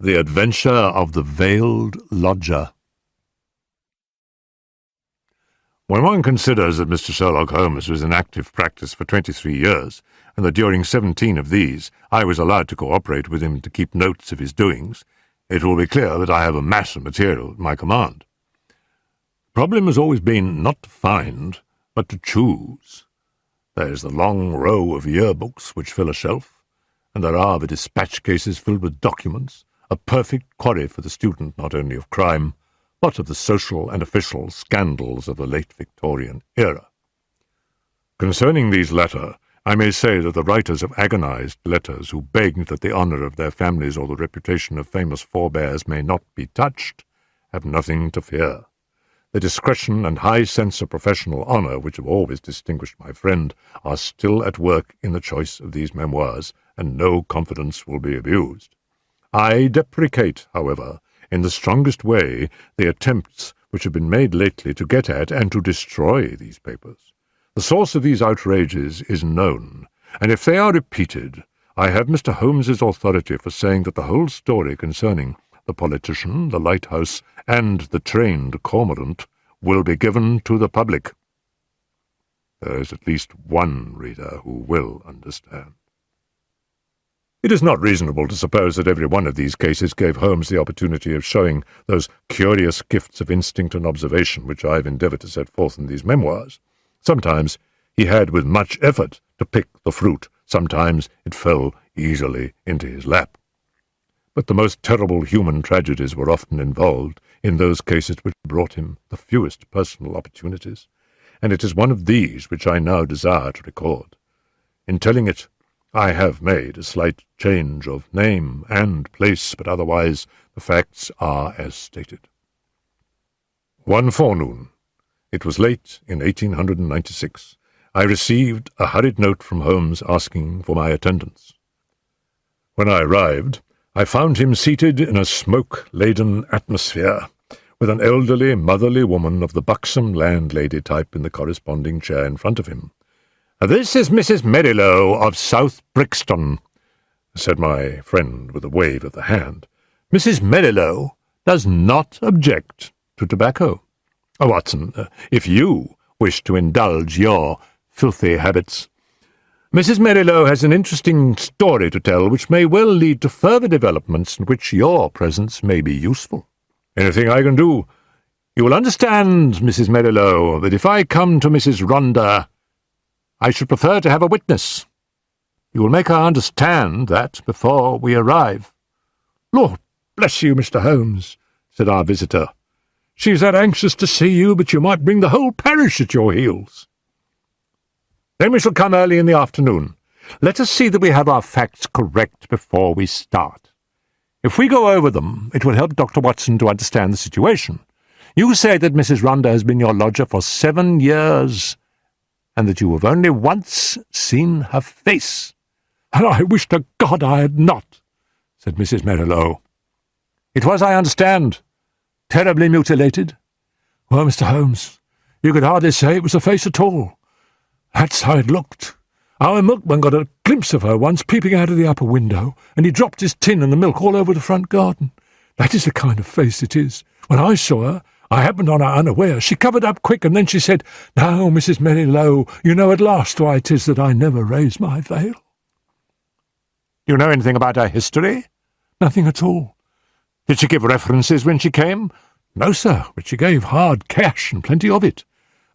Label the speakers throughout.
Speaker 1: The Adventure of the Veiled Lodger. When one considers that Mr. Sherlock Holmes was in active practice for 23 years, and that during 17 of these I was allowed to cooperate with him to keep notes of his doings, it will be clear that I have a mass of material at my command. The problem has always been not to find, but to choose. There is the long row of yearbooks which fill a shelf, and there are the dispatch cases filled with documents, a perfect quarry for the student not only of crime, but of the social and official scandals of the late Victorian era. Concerning these latter, I may say that the writers of agonized letters who begged that the honour of their families or the reputation of famous forebears may not be touched have nothing to fear. The discretion and high sense of professional honour which have always distinguished my friend are still at work in the choice of these memoirs, and no confidence will be abused. I deprecate, however, in the strongest way, the attempts which have been made lately to get at and to destroy these papers. The source of these outrages is known, and if they are repeated, I have Mr. Holmes's authority for saying that the whole story concerning the politician, the lighthouse, and the trained cormorant will be given to the public. There is at least one reader who will understand. It is not reasonable to suppose that every one of these cases gave Holmes the opportunity of showing those curious gifts of instinct and observation which I have endeavoured to set forth in these memoirs. Sometimes he had with much effort to pick the fruit, sometimes it fell easily into his lap. But the most terrible human tragedies were often involved in those cases which brought him the fewest personal opportunities, and it is one of these which I now desire to record. In telling it, I have made a slight change of name and place, but otherwise the facts are as stated. One forenoon, it was late in 1896, I received a hurried note from Holmes asking for my attendance. When I arrived, I found him seated in a smoke-laden atmosphere, with an elderly, motherly woman of the buxom landlady type in the corresponding chair in front of him. "This is Mrs. Merrilow of South Brixton," said my friend with a wave of the hand. "Mrs. Merrilow does not object to tobacco. Watson, if you wish to indulge your filthy habits. Mrs. Merrilow has an interesting story to tell which may well lead to further developments in which your presence may be useful. Anything I can do. You will understand, Mrs. Merrilow, that if I come to Mrs. Rhondda, I should prefer to have a witness. You will make her understand that before we arrive." "Lord bless you, Mr. Holmes," said our visitor. "She's that anxious to see you, but you might bring the whole parish at your heels." "Then we shall come early in the afternoon. Let us see that we have our facts correct before we start. If we go over them, it will help Dr. Watson to understand the situation. You say that Mrs. Rhondda has been your lodger for 7 years, and that you have only once seen her face." "And I wish to God I had not," said Mrs. Merrilow. "It was, I understand, terribly mutilated?" "Well, Mr. Holmes, you could hardly say it was a face at all. That's how it looked. Our milkman got a glimpse of her once peeping out of the upper window, and he dropped his tin and the milk all over the front garden. That is the kind of face it is. When I saw her, I happened on her unaware. She covered up quick, and then she said, 'Now, Mrs. Merrilow, you know at last why it is that I never raise my veil.'" "Do you know anything about her history?" "Nothing at all." "Did she give references when she came?" "No, sir, but she gave hard cash, and plenty of it.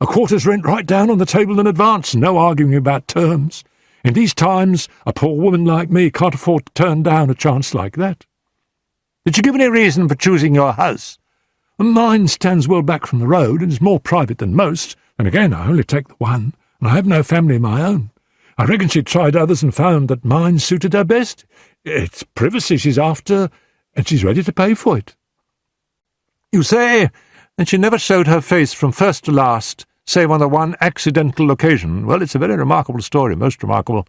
Speaker 1: A quarter's rent right down on the table in advance, and no arguing about terms. In these times, a poor woman like me can't afford to turn down a chance like that." "Did she give any reason for choosing your house?" "Mine stands well back from the road, and is more private than most. And again, I only take the one, and I have no family of my own. I reckon she tried others and found that mine suited her best. It's privacy she's after, and she's ready to pay for it." "You say that she never showed her face from first to last, save on the one accidental occasion. Well, it's a very remarkable story, most remarkable,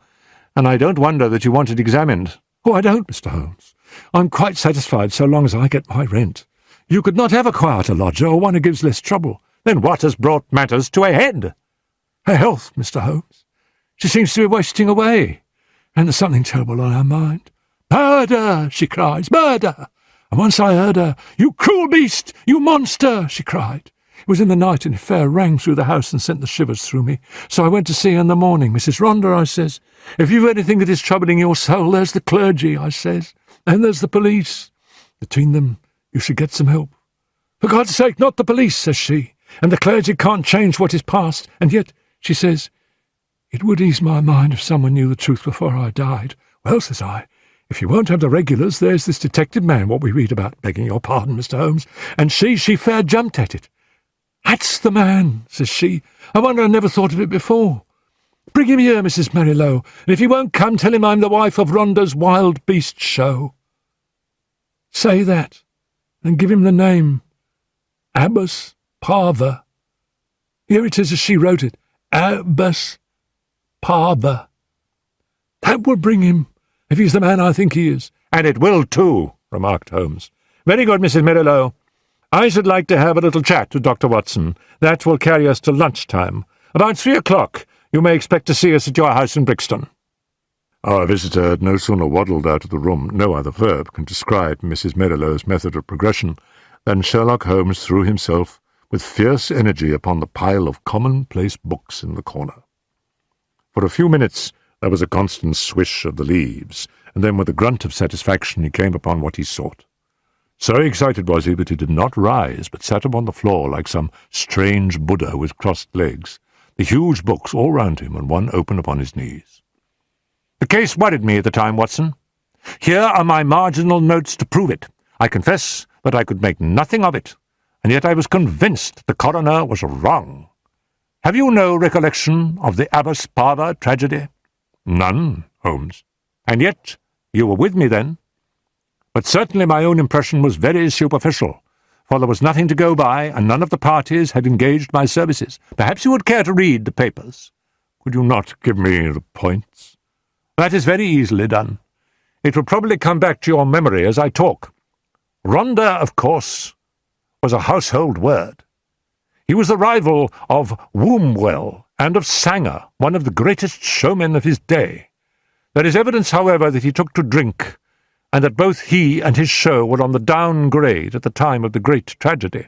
Speaker 1: and I don't wonder that you want it examined." "Oh, I don't, Mr. Holmes. I'm quite satisfied so long as I get my rent. You could not have a quieter lodger, or one who gives less trouble." "Then what has brought matters to a head?"
Speaker 2: "Her health, Mr. Holmes. She seems to be wasting away, and there's something terrible on her mind. 'Murder!' she cries, 'murder!' and once I heard her, "You cruel beast! You monster!" she cried. It was in the night, and it fair rang through the house and sent the shivers through me. So I went to see her in the morning. "Mrs. Rhonda," I says, "if you've anything that is troubling your soul, there's the clergy," I says, "and there's the police. Between them, you should get some help." "For God's sake, not the police," says she, "and the clergy can't change what is past. And yet," she says, "it would ease my mind if someone knew the truth before I died." "Well," says I, "if you won't have the regulars, there's this detective man what we read about, begging your pardon, Mr. Holmes," and she fair jumped at it. "That's the man," says she. "I wonder I never thought of it before. Bring him here, Mrs. Merrilow, and if he won't come, tell him I'm the wife of Rhonda's Wild Beast Show. Say that, and give him the name. Abbas Parver. Here it is as she wrote it. Abbas Parver. That will bring him, if he's the man I think he is."
Speaker 1: "And it will, too," remarked Holmes. "Very good, Mrs. Merrilow. I should like to have a little chat with Dr. Watson. That will carry us to lunchtime. About 3:00, you may expect to see us at your house in Brixton." Our visitor had no sooner waddled out of the room, no other verb can describe Mrs. Merrilow's method of progression, than Sherlock Holmes threw himself with fierce energy upon the pile of commonplace books in the corner. For a few minutes there was a constant swish of the leaves, and then with a grunt of satisfaction he came upon what he sought. So excited was he that he did not rise, but sat upon the floor like some strange Buddha with crossed legs, the huge books all round him and one open upon his knees. "The case worried me at the time, Watson. Here are my marginal notes to prove it. I confess that I could make nothing of it, and yet I was convinced the coroner was wrong. Have you no recollection of the Abbas Parver tragedy?" "None, Holmes." "And yet you were with me then?" "But certainly my own impression was very superficial, for there was nothing to go by, and none of the parties had engaged my services. Perhaps you would care to read the papers."
Speaker 2: "Could you not give me the points?"
Speaker 1: "That is very easily done. It will probably come back to your memory as I talk. Rhonda, of course, was a household word. He was the rival of Wombwell and of Sanger, one of the greatest showmen of his day. There is evidence, however, that he took to drink, and that both he and his show were on the downgrade at the time of the great tragedy.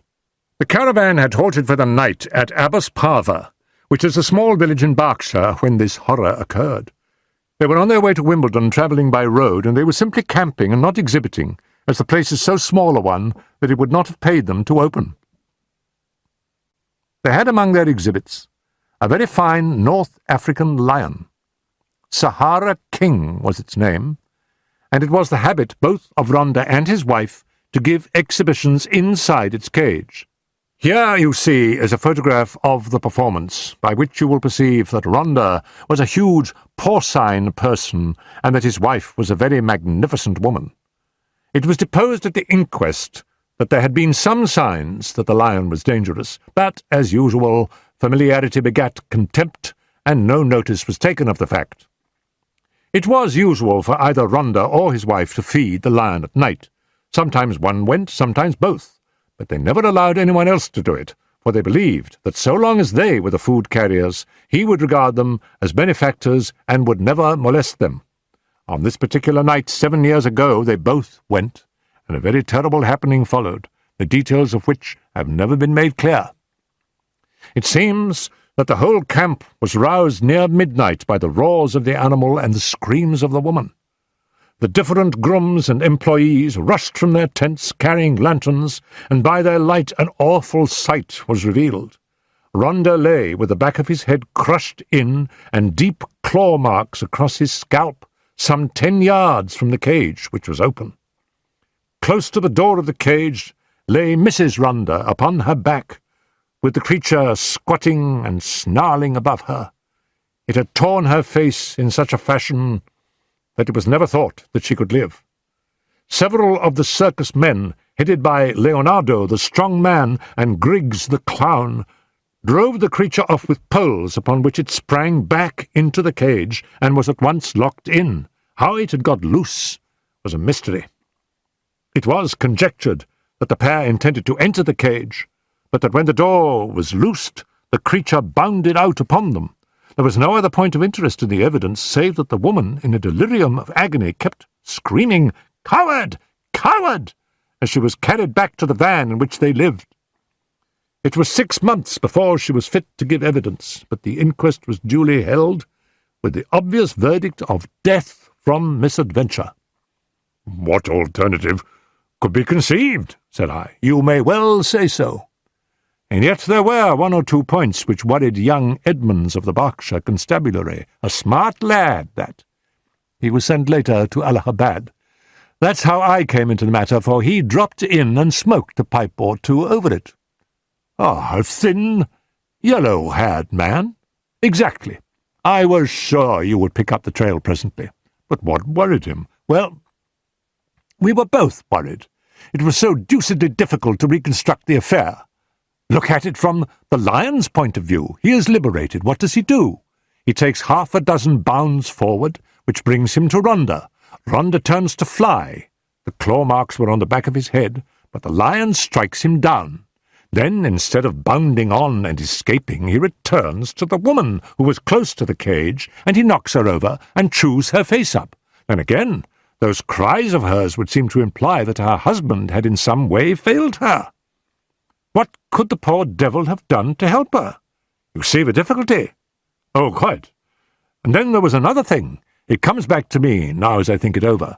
Speaker 1: The caravan had halted for the night at Abbas Parver, which is a small village in Berkshire, when this horror occurred. They were on their way to Wimbledon, travelling by road, and they were simply camping and not exhibiting, as the place is so small a one that it would not have paid them to open. They had among their exhibits a very fine North African lion. Sahara King was its name, and it was the habit both of Rhonda and his wife to give exhibitions inside its cage. Here, you see, is a photograph of the performance, by which you will perceive that Rhonda was a huge porcine person, and that his wife was a very magnificent woman. It was deposed at the inquest that there had been some signs that the lion was dangerous, but, as usual, familiarity begat contempt, and no notice was taken of the fact. It was usual for either Rhonda or his wife to feed the lion at night. Sometimes one went, sometimes both, but they never allowed anyone else to do it, for they believed that so long as they were the food carriers, he would regard them as benefactors and would never molest them. On this particular night 7 years ago they both went, and a very terrible happening followed, the details of which have never been made clear. It seems that the whole camp was roused near midnight by the roars of the animal and the screams of the woman. The different grooms and employees rushed from their tents carrying lanterns, and by their light an awful sight was revealed. Rhonda lay with the back of his head crushed in and deep claw marks across his scalp, some 10 yards from the cage, which was open. Close to the door of the cage lay Mrs. Rhonda upon her back, with the creature squatting and snarling above her. It had torn her face in such a fashion that it was never thought that she could live. Several of the circus men, headed by Leonardo the strong man and Griggs the clown, drove the creature off with poles, upon which it sprang back into the cage and was at once locked in. How it had got loose was a mystery. It was conjectured that the pair intended to enter the cage, but that when the door was loosed, the creature bounded out upon them. There was no other point of interest in the evidence, save that the woman, in a delirium of agony, kept screaming, "Coward! Coward!"
Speaker 2: as she was carried back to the van in which they lived. It was 6 months before she was fit to give evidence, but the inquest was duly held, with the obvious verdict of death from misadventure.
Speaker 1: What alternative could be conceived?
Speaker 2: Said I. You may well say so. And yet there were 1 or 2 points which worried young Edmonds of the Berkshire Constabulary, a smart lad, that. He was sent later to Allahabad. That's how I came into the matter, for he dropped in and smoked a pipe or two over it. Ah, a thin, yellow-haired man. Exactly. I was sure you would pick up the trail presently.
Speaker 1: But what worried him?
Speaker 2: Well, we were both worried. It was so deucedly difficult to reconstruct the affair. Look at it from the lion's point of view. He is liberated. What does he do? He takes 6 bounds forward, which brings him to Rhonda. Rhonda turns to fly. The claw marks were on the back of his head, but the lion strikes him down. Then, instead of bounding on and escaping, he returns to the woman who was close to the cage, and he knocks her over and chews her face up. Then again, those cries of hers would seem to imply that her husband had in some way failed her. What could the poor devil have done to help her? You see the difficulty?
Speaker 1: Oh, quite.
Speaker 2: And then there was another thing. It comes back to me, now as I think it over.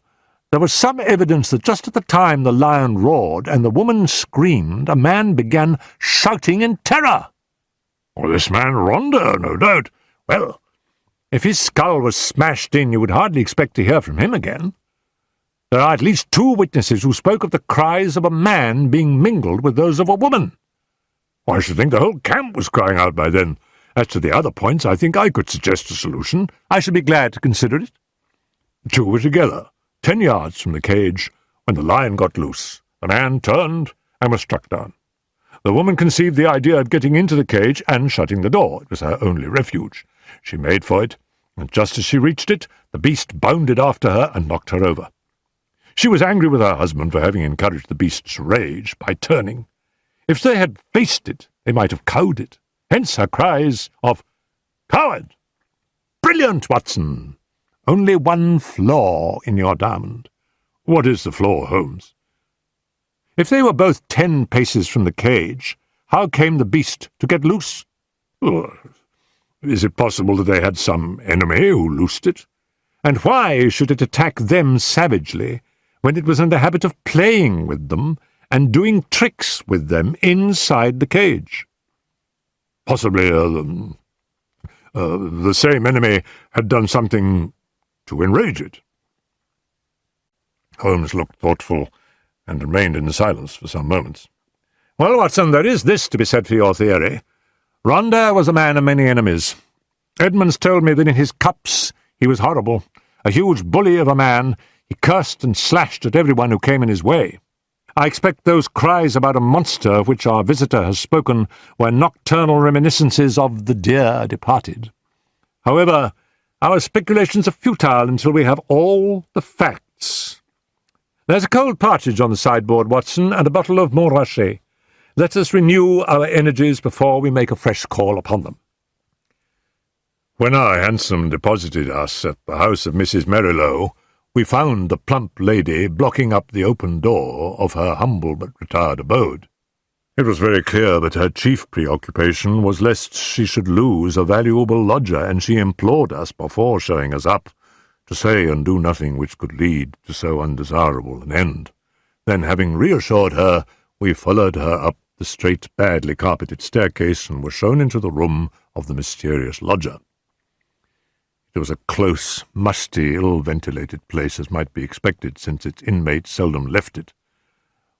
Speaker 2: There was some evidence that just at the time the lion roared and the woman screamed, a man began shouting in terror.
Speaker 1: Oh, this man Rhonda, no doubt.
Speaker 2: Well, if his skull was smashed in, you would hardly expect to hear from him again. There are at least 2 witnesses who spoke of the cries of a man being mingled with those of a woman.
Speaker 1: I should think the whole camp was crying out by then. As to the other points, I think I could suggest a solution.
Speaker 2: I should be glad to consider it.
Speaker 1: 2 were together, 10 yards from the cage, when the lion got loose. The man turned and was struck down. The woman conceived the idea of getting into the cage and shutting the door. It was her only refuge. She made for it, and just as she reached it, the beast bounded after her and knocked her over. She was angry with her husband for having encouraged the beast's rage by turning. If they had faced it, they might have cowed it. Hence her cries of, "Coward! Brilliant, Watson! Only 1 flaw in your diamond." What is the flaw, Holmes?
Speaker 2: If they were both 10 paces from the cage, how came the beast to get loose?
Speaker 1: Oh, is it possible that they had some enemy who loosed it?
Speaker 2: And why should it attack them savagely when it was in the habit of playing with them and doing tricks with them inside the cage?
Speaker 1: Possibly the same enemy had done something to enrage it. Holmes looked thoughtful and remained in silence for some moments.
Speaker 2: Well, Watson, there is this to be said for your theory. Rhonda was a man of many enemies. Edmonds told me that in his cups he was horrible, a huge bully of a man. He cursed and slashed at everyone who came in his way. I expect those cries about a monster of which our visitor has spoken were nocturnal reminiscences of the dear departed. However, our speculations are futile until we have all the facts. There's a cold partridge on the sideboard, Watson, and a bottle of Montrachet. Let us renew our energies before we make a fresh call upon them.
Speaker 1: When our hansom deposited us at the house of Mrs. Merrilow, we found the plump lady blocking up the open door of her humble but retired abode. It was very clear that her chief preoccupation was lest she should lose a valuable lodger, and she implored us, before showing us up, to say and do nothing which could lead to so undesirable an end. Then, having reassured her, we followed her up the straight, badly carpeted staircase and were shown into the room of the mysterious lodger. It was a close, musty, ill-ventilated place, as might be expected, since its inmates seldom left it.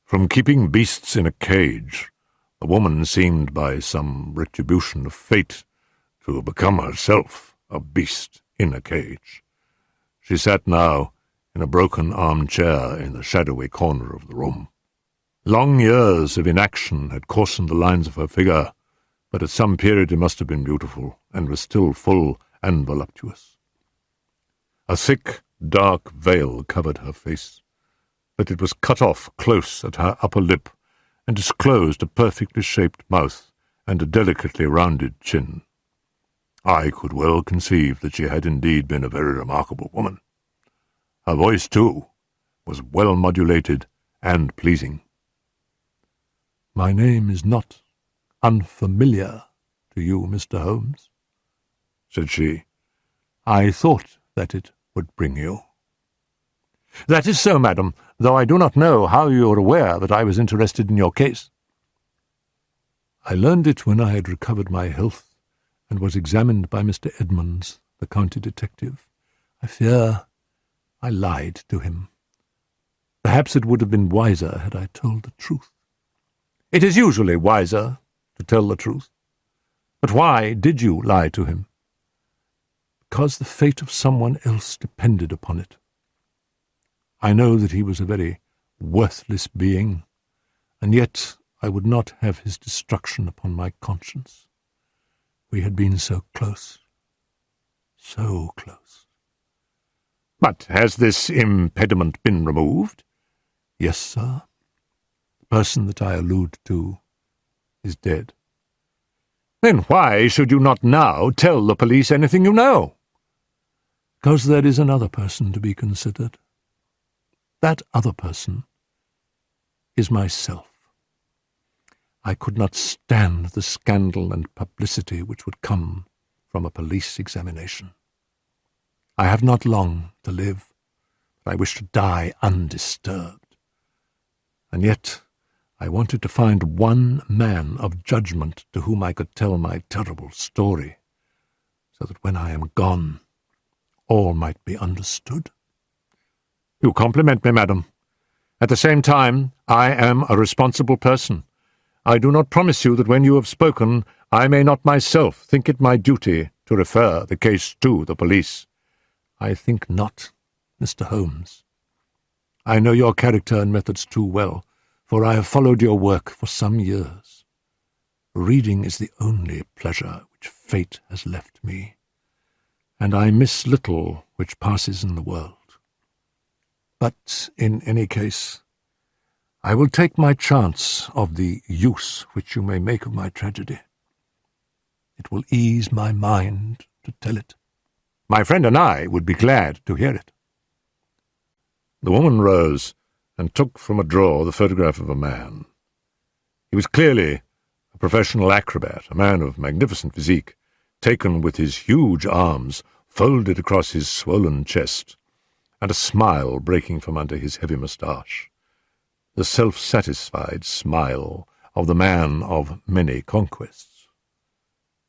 Speaker 1: From keeping beasts in a cage, the woman seemed, by some retribution of fate, to have become herself a beast in a cage. She sat now in a broken armchair in the shadowy corner of the room. Long years of inaction had coarsened the lines of her figure, but at some period it must have been beautiful, and was still full and voluptuous. A thick, dark veil covered her face, but it was cut off close at her upper lip, and disclosed a perfectly shaped mouth and a delicately rounded chin. I could well conceive that she had indeed been a very remarkable woman. Her voice, too, was well modulated and pleasing.
Speaker 2: "My name is not unfamiliar to you, Mr. Holmes," said she. "I thought that it would bring you." "That is so, madam, though I do not know how you are aware that I was interested in your case." "I learned it when I had recovered my health and was examined by Mr. Edmonds, the county detective. I fear I lied to him. Perhaps it would have been wiser had I told the truth." "It is usually wiser to tell the truth. But why did you lie to him?" "Because the fate of someone else depended upon it. I know that he was a very worthless being, and yet I would not have his destruction upon my conscience. We had been so close, so close."
Speaker 1: "But has this impediment been removed?"
Speaker 2: "Yes, sir. The person that I allude to is dead."
Speaker 1: "Then why should you not now tell the police anything you know?"
Speaker 2: "Because there is another person to be considered. That other person is myself. I could not stand the scandal and publicity which would come from a police examination. I have not long to live, but I wish to die undisturbed. And yet I wanted to find one man of judgment to whom I could tell my terrible story, so that when I am gone, all might be understood."
Speaker 1: "You compliment me, madam. At the same time, I am a responsible person. I do not promise you that when you have spoken, I may not myself think it my duty to refer the case to the police."
Speaker 2: "I think not, Mr. Holmes. I know your character and methods too well, for I have followed your work for some years. Reading is the only pleasure which fate has left me, and I miss little which passes in the world. But in any case, I will take my chance of the use which you may make of my tragedy. It will ease my mind to tell it."
Speaker 1: "My friend and I would be glad to hear it." The woman rose and took from a drawer the photograph of a man. He was clearly a professional acrobat, a man of magnificent physique, taken with his huge arms folded across his swollen chest, and a smile breaking from under his heavy moustache. The self-satisfied smile of the man of many conquests.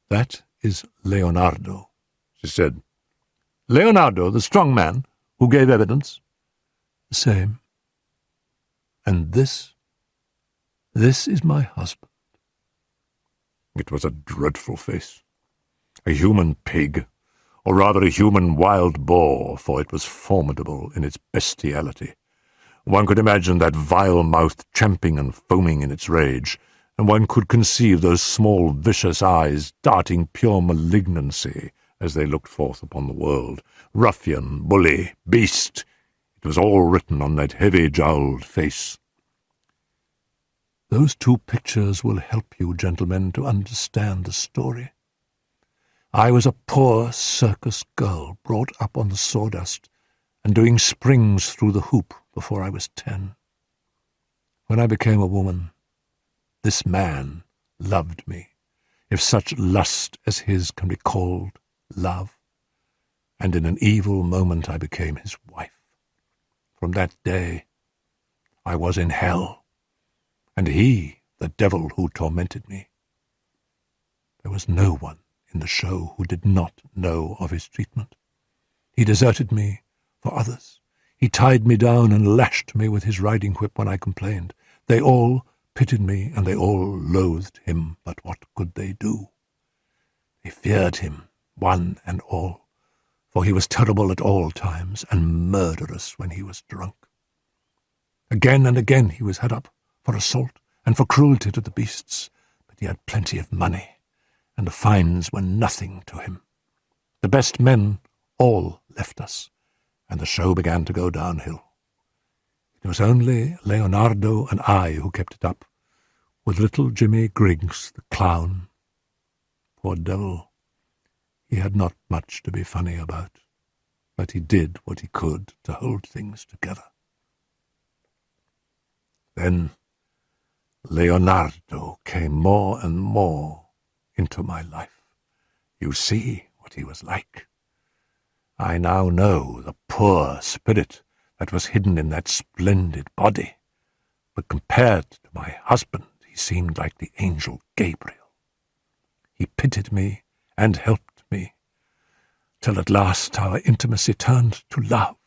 Speaker 2: "That is Leonardo,"
Speaker 1: she said.
Speaker 2: "Leonardo, the strong man who gave evidence?" "The same. And this is my husband."
Speaker 1: It was a dreadful face. A human pig, or rather a human wild boar, for it was formidable in its bestiality. One could imagine that vile mouth champing and foaming in its rage, and one could conceive those small vicious eyes darting pure malignancy as they looked forth upon the world. Ruffian, bully, beast, it was all written on that heavy-jowled face.
Speaker 2: Those two pictures will help you, gentlemen, to understand the story. I was a poor circus girl brought up on the sawdust and doing springs through the hoop before I was 10. When I became a woman, this man loved me, if such lust as his can be called love, and in an evil moment I became his wife. From that day I was in hell, and he the devil who tormented me. There was no one in the show who did not know of his treatment. He deserted me for others. He tied me down and lashed me with his riding whip when I complained. They all pitied me, and they all loathed him, but what could they do? They feared him, one and all, for he was terrible at all times, and murderous when he was drunk. Again and again he was had up for assault and for cruelty to the beasts, but he had plenty of money, and the fines were nothing to him. The best men all left us, and the show began to go downhill. It was only Leonardo and I who kept it up, with little Jimmy Griggs, the clown. Poor devil, he had not much to be funny about, but he did what he could to hold things together. Then Leonardo came more and more into my life. You see what he was like. I now know the poor spirit that was hidden in that splendid body, but compared to my husband, he seemed like the angel Gabriel. He pitied me and helped me, till at last our intimacy turned to love,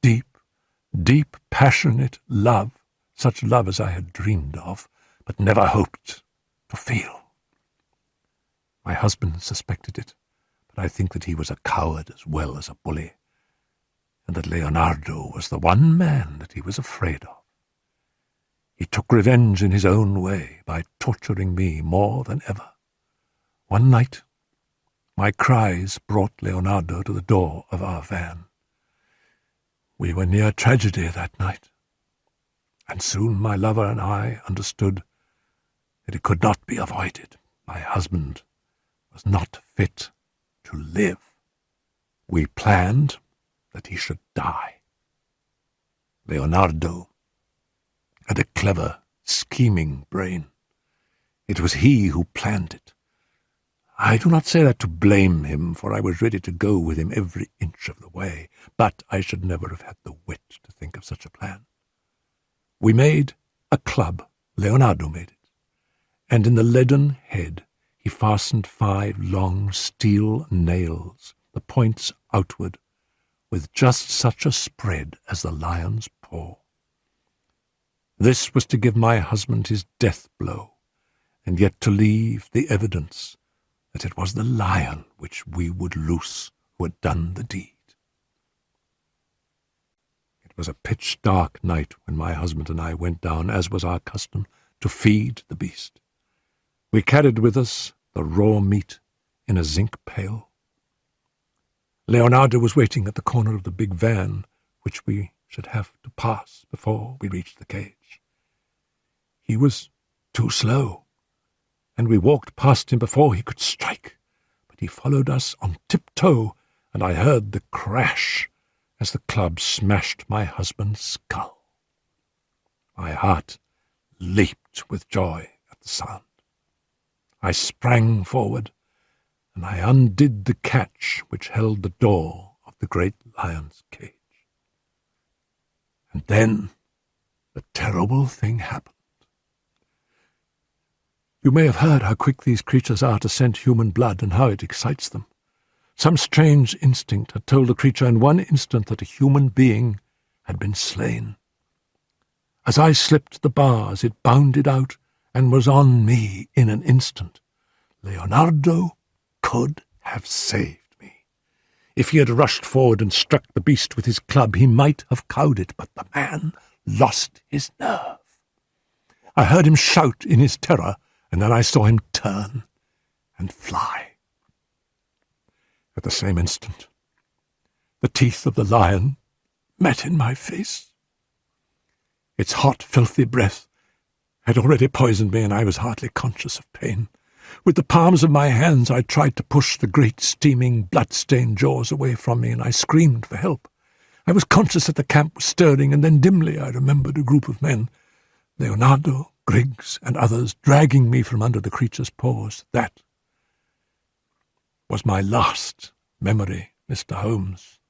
Speaker 2: deep, passionate love, such love as I had dreamed of, but never hoped to feel. My husband suspected it, but I think that he was a coward as well as a bully, and that Leonardo was the one man that he was afraid of. He took revenge in his own way by torturing me more than ever. One night, my cries brought Leonardo to the door of our van. We were near tragedy that night, and soon my lover and I understood that it could not be avoided. My husband was not fit to live. We planned that he should die. Leonardo had a clever, scheming brain. It was he who planned it. I do not say that to blame him, for I was ready to go with him every inch of the way, but I should never have had the wit to think of such a plan. We made a club. Leonardo made it, and in the leaden head he fastened 5 long steel nails, the points outward, with just such a spread as the lion's paw. This was to give my husband his death blow, and yet to leave the evidence that it was the lion which we would loose who had done the deed. It was a pitch-dark night when my husband and I went down, as was our custom, to feed the beast. We carried with us the raw meat in a zinc pail. Leonardo was waiting at the corner of the big van, which we should have to pass before we reached the cage. He was too slow, and we walked past him before he could strike, but he followed us on tiptoe, and I heard the crash as the club smashed my husband's skull. My heart leaped with joy at the sound. I sprang forward, and I undid the catch which held the door of the great lion's cage. And then the terrible thing happened. You may have heard how quick these creatures are to scent human blood and how it excites them. Some strange instinct had told the creature in one instant that a human being had been slain. As I slipped the bars, it bounded out and was on me in an instant. Leonardo could have saved me. If he had rushed forward and struck the beast with his club, he might have cowed it, but the man lost his nerve. I heard him shout in his terror, and then I saw him turn and fly. At the same instant, the teeth of the lion met in my face. Its hot, filthy breath had already poisoned me, and I was hardly conscious of pain. With the palms of my hands I tried to push the great, steaming, blood-stained jaws away from me, and I screamed for help. I was conscious that the camp was stirring, and then dimly I remembered a group of men, Leonardo, Griggs, and others, dragging me from under the creature's paws. That was my last memory, Mr. Holmes,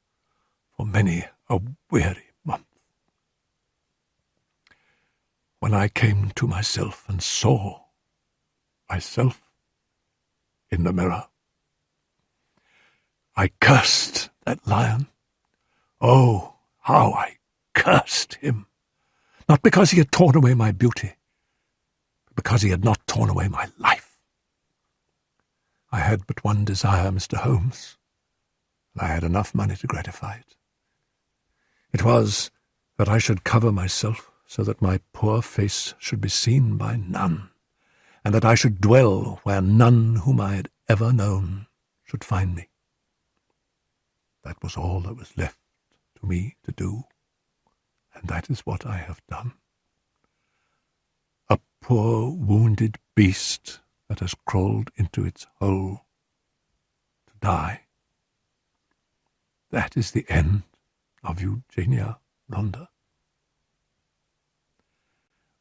Speaker 2: for many a weary month. When I came to myself and saw myself in the mirror, I cursed that lion. Oh, how I cursed him! Not because he had torn away my beauty, but because he had not torn away my life. I had but one desire, Mr. Holmes, and I had enough money to gratify it. It was that I should cover myself so that my poor face should be seen by none, and that I should dwell where none whom I had ever known should find me. That was all that was left to me to do, and that is what I have done. A poor wounded beast that has crawled into its hole to die. That is the end of Eugenia Ronda.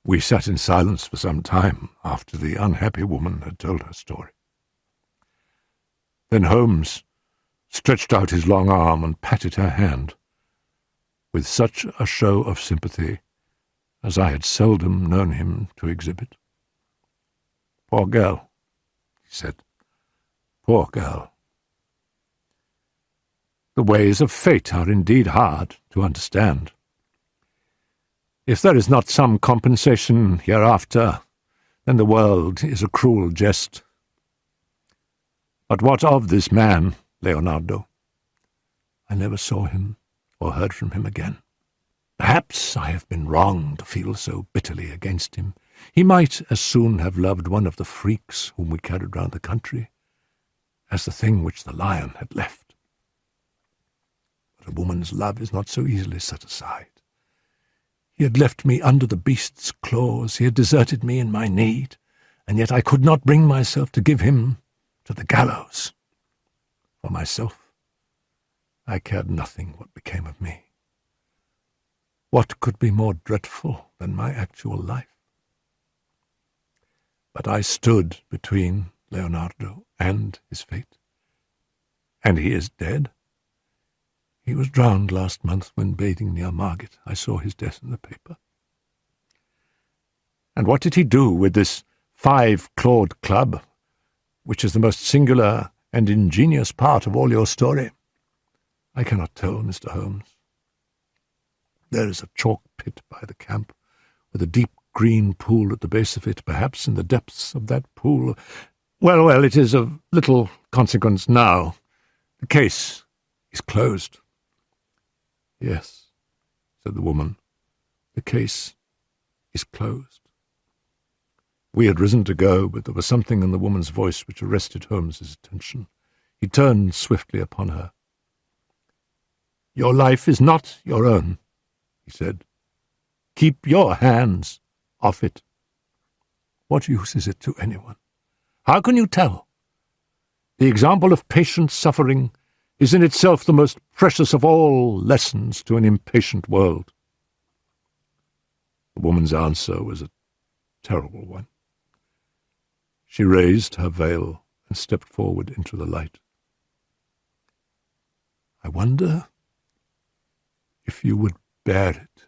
Speaker 1: We sat in silence for some time after the unhappy woman had told her story. Then Holmes stretched out his long arm and patted her hand, with such a show of sympathy as I had seldom known him to exhibit. "Poor girl," he said. "Poor girl. The ways of fate are indeed hard to understand. If there is not some compensation hereafter, then the world is a cruel jest. But what of this man, Leonardo? I never saw him or heard from him again. Perhaps I have been wrong to feel so bitterly against him. He might as soon have loved one of the freaks whom we carried round the country as the thing which the lion had left. But a woman's love is not so easily set aside. He had left me under the beast's claws, he had deserted me in my need, and yet I could not bring myself to give him to the gallows. For myself, I cared nothing what became of me. What could be more dreadful than my actual life? But I stood between Leonardo and his fate. And he is dead. He was drowned last month when bathing near Margate. I saw his death in the paper. And what did he do with this 5-clawed club, which is the most singular and ingenious part of all your story? I cannot tell, Mr. Holmes. There is a chalk pit by the camp, with a deep green pool at the base of it. Perhaps in the depths of that pool— Well, it is of little consequence now. The case is closed. Yes, said the woman, the case is closed. We had risen to go, but there was something in the woman's voice which arrested Holmes's attention. He turned swiftly upon her. Your life is not your own, he said. Keep your hands off it. What use is it to anyone? How can you tell? The example of patient suffering is in itself the most precious of all lessons to an impatient world. The woman's answer was a terrible one. She raised her veil and stepped forward into the light. I wonder if you would bear it,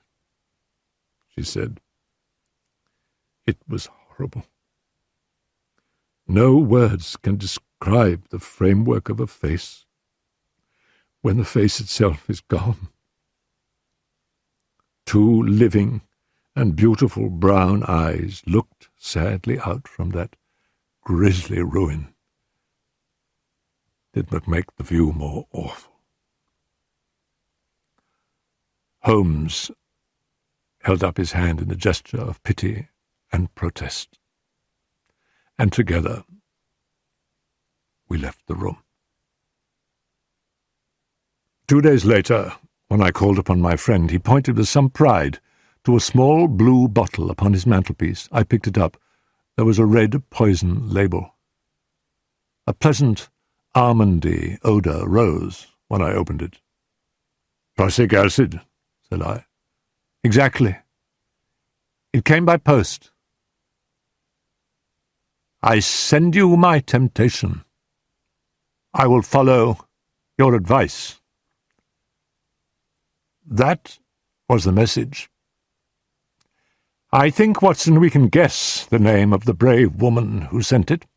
Speaker 1: she said. It was horrible. No words can describe the framework of a face when the face itself is gone. 2 living and beautiful brown eyes looked sadly out from that grisly ruin. Did but make the view more awful. Holmes held up his hand in a gesture of pity and protest, and together we left the room. 2 days later, when I called upon my friend, he pointed with some pride to a small blue bottle upon his mantelpiece. I picked it up. There was a red poison label. A pleasant, almondy odour rose when I opened it. Prussic acid, said I. Exactly. It came by post. I send you my temptation. I will follow your advice. That was the message. I think, Watson, we can guess the name of the brave woman who sent it.